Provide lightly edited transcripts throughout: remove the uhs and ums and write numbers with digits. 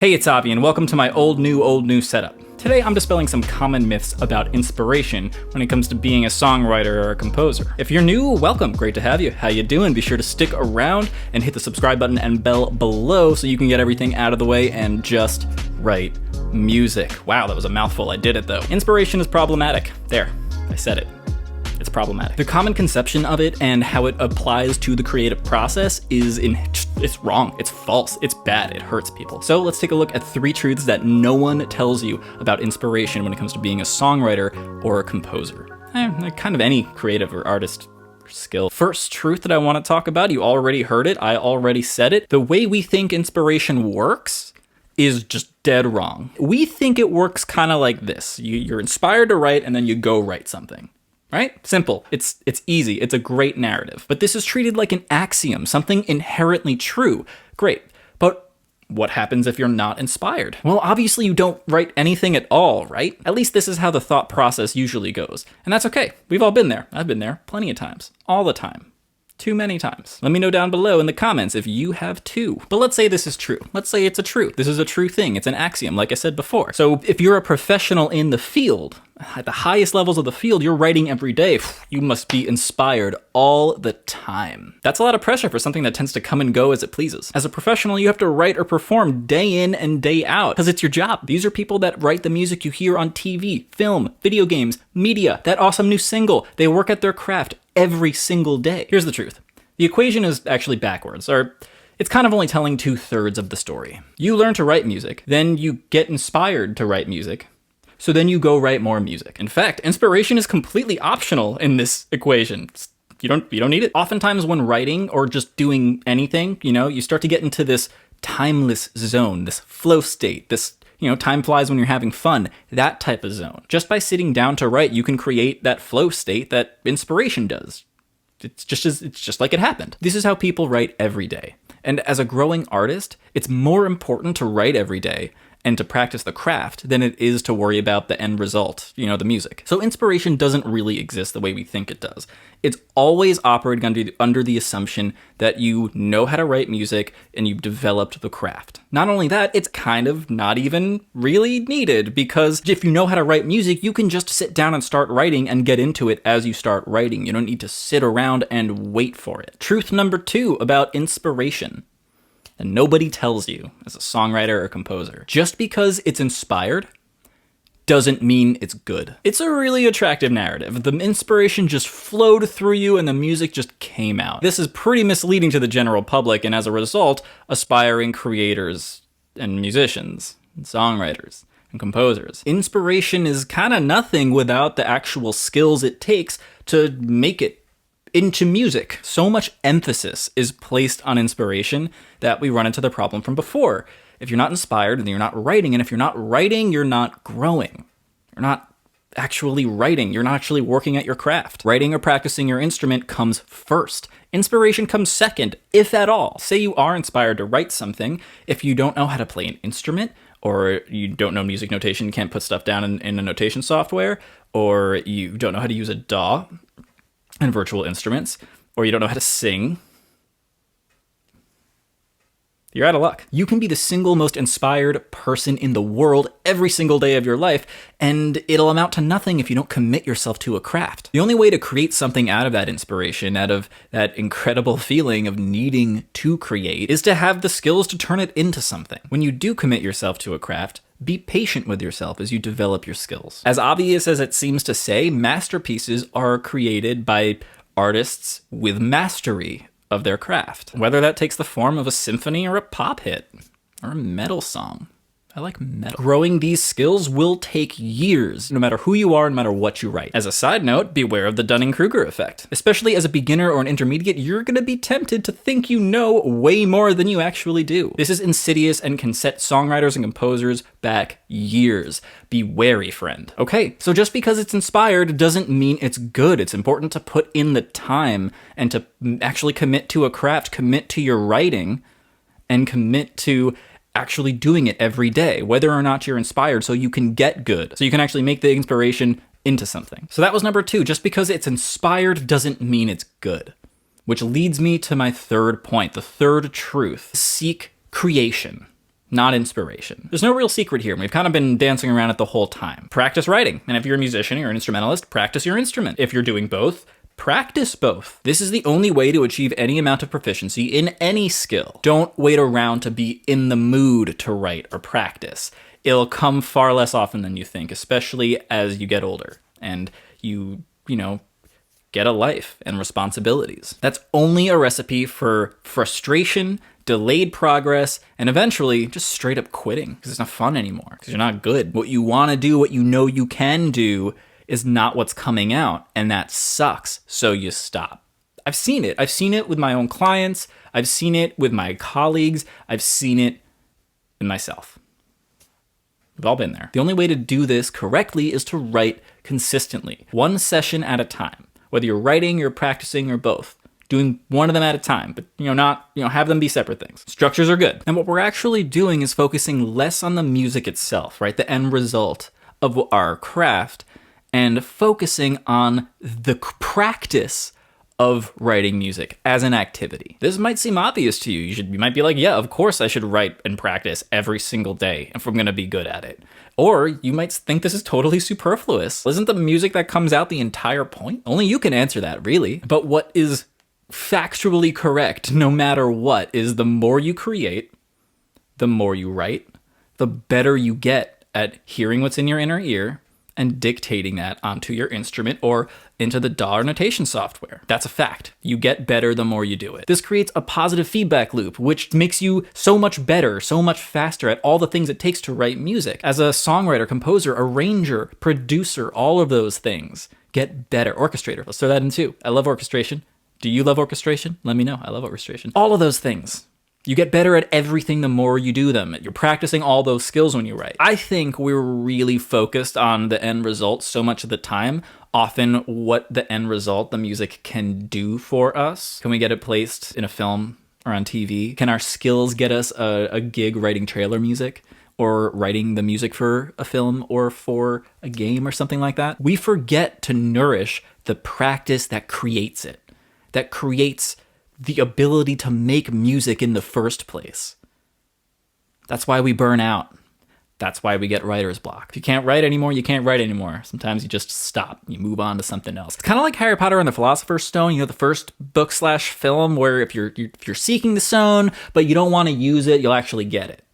Hey, it's Avi, and welcome to my old new setup. Today I'm dispelling some common myths about inspiration when it comes to being a songwriter or a composer. If you're new, welcome, great to have you. How you doing? Be sure to stick around and hit the subscribe button and bell below so you can get everything out of the way and just write music. Wow, that was a mouthful, I did it though. Inspiration is problematic. There, I said it. It's problematic. The common conception of it and how it applies to the creative process it's wrong, it's false, it's bad, it hurts people. So let's take a look at 3 truths that no one tells you about inspiration when it comes to being a songwriter or a composer. Kind of any creative or artist skill. First truth that I want to talk about, you already heard it, I already said it. The way we think inspiration works is just dead wrong. We think it works kind of like this. You're inspired to write and then you go write something. Right? Simple. It's easy. It's a great narrative. But this is treated like an axiom, something inherently true. Great. But what happens if you're not inspired? Well, obviously you don't write anything at all, right? At least this is how the thought process usually goes. And that's okay. We've all been there. I've been there plenty of times. All the time. Too many times. Let me know down below in the comments if you have too. But let's say this is true. Let's say it's a truth. This is a true thing. It's an axiom, like I said before. So if you're a professional in the field, at the highest levels of the field, you're writing every day. You must be inspired all the time. That's a lot of pressure for something that tends to come and go as it pleases. As a professional, you have to write or perform day in and day out because it's your job. These are people that write the music you hear on TV, film, video games, media, that awesome new single. They work at their craft every single day. Here's the truth. The equation is actually backwards, or it's kind of only telling 2/3 of the story. You learn to write music, then you get inspired to write music, so then you go write more music. In fact, inspiration is completely optional in this equation. You don't need it. Oftentimes when writing or just doing anything, you start to get into this timeless zone, this flow state, this time flies when you're having fun, that type of zone. Just by sitting down to write, you can create that flow state that inspiration does. It's just like it happened. This is how people write every day. And as a growing artist, it's more important to write every day and to practice the craft than it is to worry about the end result, the music. So inspiration doesn't really exist the way we think it does. It's always operating under the assumption that you know how to write music and you've developed the craft. Not only that, it's kind of not even really needed because if you know how to write music, you can just sit down and start writing and get into it as you start writing. You don't need to sit around and wait for it. Truth number 2 about inspiration. And nobody tells you as a songwriter or composer. Just because it's inspired doesn't mean it's good. It's a really attractive narrative. The inspiration just flowed through you and the music just came out. This is pretty misleading to the general public and as a result, aspiring creators and musicians and songwriters and composers. Inspiration is kind of nothing without the actual skills it takes to make it into music. So much emphasis is placed on inspiration that we run into the problem from before. If you're not inspired, then you're not writing, and if you're not writing, you're not growing. You're not actually writing. You're not actually working at your craft. Writing or practicing your instrument comes first. Inspiration comes second, if at all. Say you are inspired to write something. If you don't know how to play an instrument, or you don't know music notation, can't put stuff down in a notation software, or you don't know how to use a DAW, and virtual instruments, or you don't know how to sing, you're out of luck. You can be the single most inspired person in the world every single day of your life, and it'll amount to nothing if you don't commit yourself to a craft. The only way to create something out of that inspiration, out of that incredible feeling of needing to create, is to have the skills to turn it into something. When you do commit yourself to a craft, be patient with yourself as you develop your skills. As obvious as it seems to say, masterpieces are created by artists with mastery of their craft. Whether that takes the form of a symphony or a pop hit or a metal song. I like metal. Growing these skills will take years, no matter who you are, no matter what you write. As a side note, beware of the Dunning-Kruger effect. Especially as a beginner or an intermediate, you're gonna be tempted to think you know way more than you actually do. This is insidious and can set songwriters and composers back years. Be wary, friend. Okay, so just because it's inspired doesn't mean it's good. It's important to put in the time and to actually commit to a craft, commit to your writing, and commit to actually doing it every day, whether or not you're inspired, so you can get good, so you can actually make the inspiration into something. So that was number 2. Just because it's inspired doesn't mean it's good. Which leads me to my third point, the third truth. Seek creation. not inspiration. There's no real secret here, and we've kind of been dancing around it the whole time. Practice writing, and if you're a musician or an instrumentalist, practice your instrument. If you're doing both, practice both. This is the only way to achieve any amount of proficiency in any skill. Don't wait around to be in the mood to write or practice. It'll come far less often than you think, especially as you get older and you get a life and responsibilities. That's only a recipe for frustration, delayed progress, and eventually just straight up quitting because it's not fun anymore, because you're not good. What you want to do, what you know you can do, is not what's coming out, and that sucks, so you stop. I've seen it. I've seen it with my own clients. I've seen it with my colleagues. I've seen it in myself. We've all been there. The only way to do this correctly is to write consistently, one session at a time. Whether you're writing, you're practicing, or both. Doing one of them at a time, but not have them be separate things. Structures are good. And what we're actually doing is focusing less on the music itself, right? The end result of our craft, and focusing on the practice of writing music as an activity. This might seem obvious to you. You might be like, yeah, of course I should write and practice every single day if I'm gonna be good at it. Or you might think this is totally superfluous. Isn't the music that comes out the entire point? Only you can answer that, really. But what is factually correct, no matter what, is the more you create, the more you write, the better you get at hearing what's in your inner ear and dictating that onto your instrument or into the DAW or notation software. That's a fact. You get better the more you do it. This creates a positive feedback loop, which makes you so much better, so much faster at all the things it takes to write music. As a songwriter, composer, arranger, producer, all of those things, get better. Orchestrator, let's throw that in too. I love orchestration. Do you love orchestration? Let me know. I love orchestration. All of those things. You get better at everything the more you do them. You're practicing all those skills when you write. I think we're really focused on the end result so much of the time. Often what the end result, the music, can do for us. Can we get it placed in a film or on TV? Can our skills get us a gig writing trailer music or writing the music for a film or for a game or something like that? We forget to nourish the practice that creates it, that creates the ability to make music in the first place. That's why we burn out. That's why we get writer's block. If you can't write anymore, you can't write anymore. Sometimes you just stop. You move on to something else. It's kind of like Harry Potter and the Philosopher's Stone, the first book/film where if you're seeking the stone, but you don't want to use it, you'll actually get it.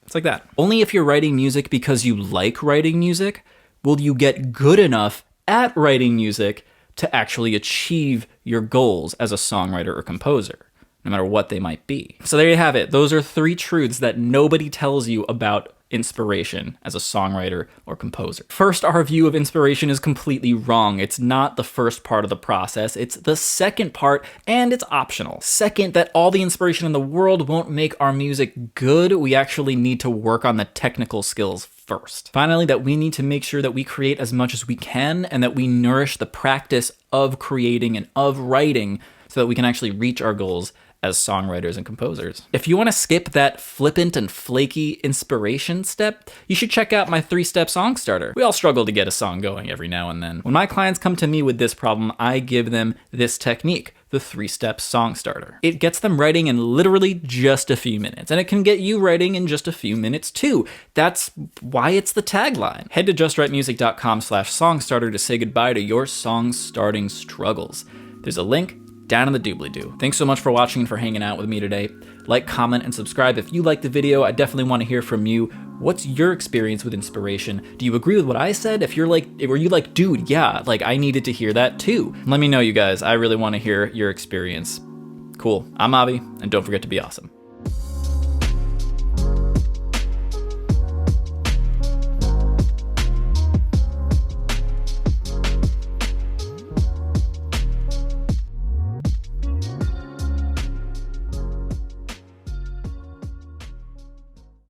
It's like that. Only if you're writing music because you like writing music will you get good enough at writing music to actually achieve your goals as a songwriter or composer, no matter what they might be. So there you have it. Those are 3 truths that nobody tells you about inspiration as a songwriter or composer. First, our view of inspiration is completely wrong. It's not the first part of the process. It's the second part, and it's optional. Second, that all the inspiration in the world won't make our music good. We actually need to work on the technical skills first. Finally, that we need to make sure that we create as much as we can and that we nourish the practice of creating and of writing so that we can actually reach our goals as songwriters and composers. If you want to skip that flippant and flaky inspiration step, you should check out my 3-step SongStarter. We all struggle to get a song going every now and then. When my clients come to me with this problem, I give them this technique, the 3-step SongStarter. It gets them writing in literally just a few minutes, and it can get you writing in just a few minutes too. That's why it's the tagline. Head to justwritemusic.com/SongStarter to say goodbye to your song starting struggles. There's a link down in the doobly-doo. Thanks so much for watching and for hanging out with me today. Like, comment, and subscribe if you liked the video. I definitely want to hear from you. What's your experience with inspiration? Do you agree with what I said? If you're like, were you like, dude, yeah, like I needed to hear that too? Let me know, you guys. I really want to hear your experience. Cool. I'm Avi, and don't forget to be awesome.